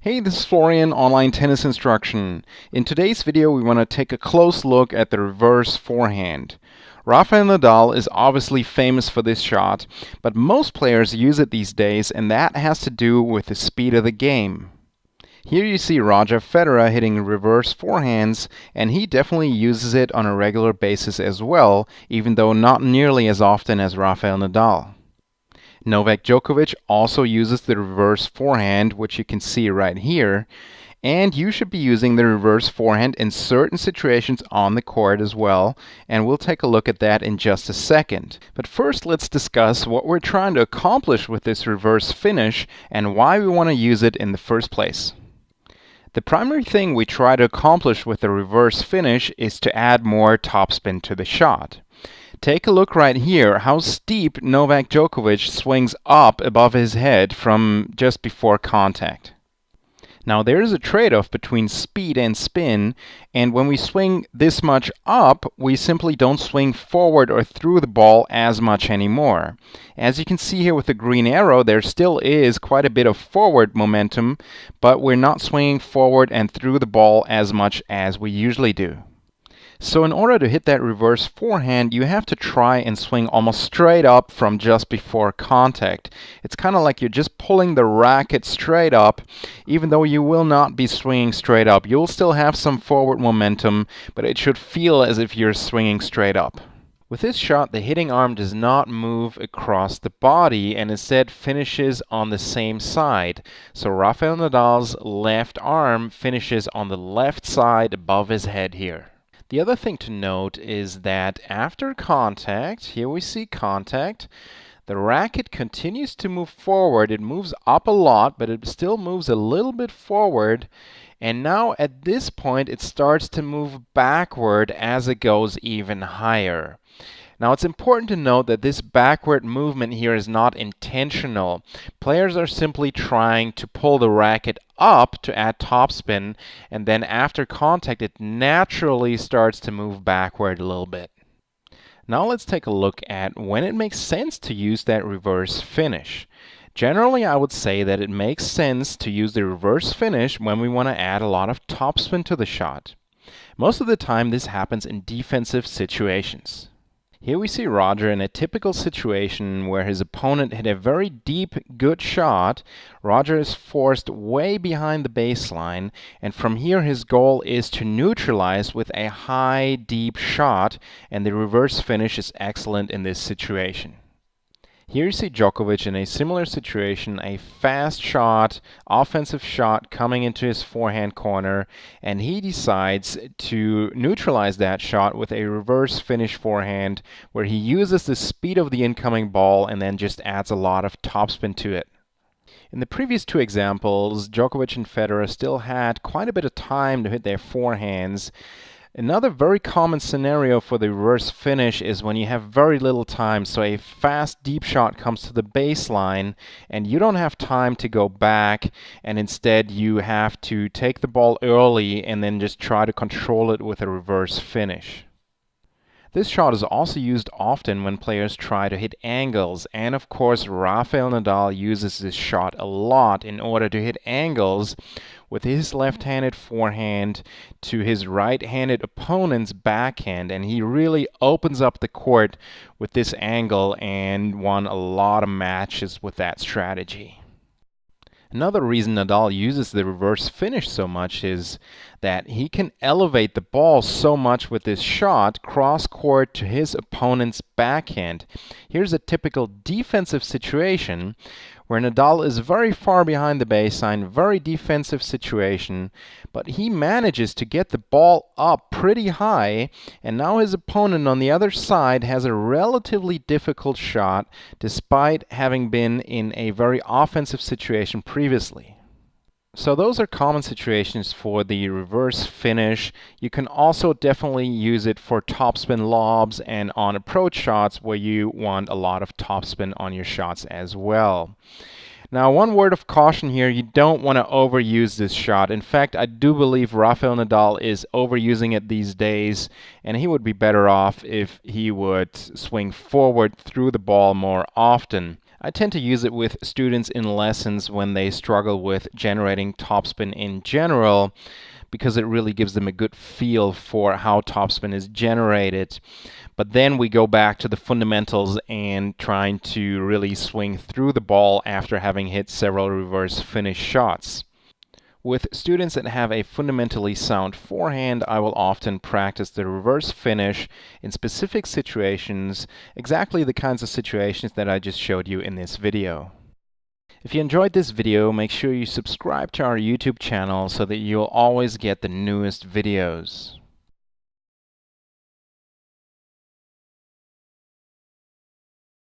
Hey, this is Florian, Online Tennis Instruction. In today's video, we want to take a close look at the reverse forehand. Rafael Nadal is obviously famous for this shot, but most players use it these days, and that has to do with the speed of the game. Here you see Roger Federer hitting reverse forehands, and he definitely uses it on a regular basis as well, even though not nearly as often as Rafael Nadal. Novak Djokovic also uses the reverse forehand, which you can see right here, and you should be using the reverse forehand in certain situations on the court as well, and we'll take a look at that in just a second. But first, let's discuss what we're trying to accomplish with this reverse finish and why we want to use it in the first place. The primary thing we try to accomplish with the reverse finish is to add more topspin to the shot. Take a look right here how steep Novak Djokovic swings up above his head from just before contact. Now there is a trade-off between speed and spin, and when we swing this much up, we simply don't swing forward or through the ball as much anymore. As you can see here with the green arrow, there still is quite a bit of forward momentum, but we're not swinging forward and through the ball as much as we usually do. So in order to hit that reverse forehand, you have to try and swing almost straight up from just before contact. It's kind of like you're just pulling the racket straight up, even though you will not be swinging straight up. You'll still have some forward momentum, but it should feel as if you're swinging straight up. With this shot, the hitting arm does not move across the body and instead finishes on the same side. So Rafael Nadal's left arm finishes on the left side above his head here. The other thing to note is that after contact, here we see contact, the racket continues to move forward. It moves up a lot, but it still moves a little bit forward. And now at this point, it starts to move backward as it goes even higher. Now it's important to note that this backward movement here is not intentional. Players are simply trying to pull the racket up to add topspin, and then after contact it naturally starts to move backward a little bit. Now let's take a look at when it makes sense to use that reverse finish. Generally, I would say that it makes sense to use the reverse finish when we want to add a lot of topspin to the shot. Most of the time this happens in defensive situations. Here we see Roger in a typical situation where his opponent hit a very deep, good shot. Roger is forced way behind the baseline, and from here his goal is to neutralize with a high, deep shot, and the reverse finish is excellent in this situation. Here you see Djokovic in a similar situation, a fast shot, offensive shot coming into his forehand corner, and he decides to neutralize that shot with a reverse finish forehand where he uses the speed of the incoming ball and then just adds a lot of topspin to it. In the previous two examples, Djokovic and Federer still had quite a bit of time to hit their forehands. Another very common scenario for the reverse finish is when you have very little time. So a fast, deep shot comes to the baseline and you don't have time to go back, and instead you have to take the ball early and then just try to control it with a reverse finish. This shot is also used often when players try to hit angles, and of course Rafael Nadal uses this shot a lot in order to hit angles with his left-handed forehand to his right-handed opponent's backhand, and he really opens up the court with this angle and won a lot of matches with that strategy. Another reason Nadal uses the reverse finish so much is that he can elevate the ball so much with this shot cross-court to his opponent's backhand. Here's a typical defensive situation where Nadal is very far behind the baseline, very defensive situation, but he manages to get the ball up pretty high, and now his opponent on the other side has a relatively difficult shot despite having been in a very offensive situation previously. So those are common situations for the reverse finish. You can also definitely use it for topspin lobs and on approach shots where you want a lot of topspin on your shots as well. Now, one word of caution here, you don't want to overuse this shot. In fact, I do believe Rafael Nadal is overusing it these days, and he would be better off if he would swing forward through the ball more often. I tend to use it with students in lessons when they struggle with generating topspin in general, because it really gives them a good feel for how topspin is generated. But then we go back to the fundamentals and trying to really swing through the ball after having hit several reverse finish shots. With students that have a fundamentally sound forehand, I will often practice the reverse finish in specific situations, exactly the kinds of situations that I just showed you in this video. If you enjoyed this video, make sure you subscribe to our YouTube channel so that you'll always get the newest videos.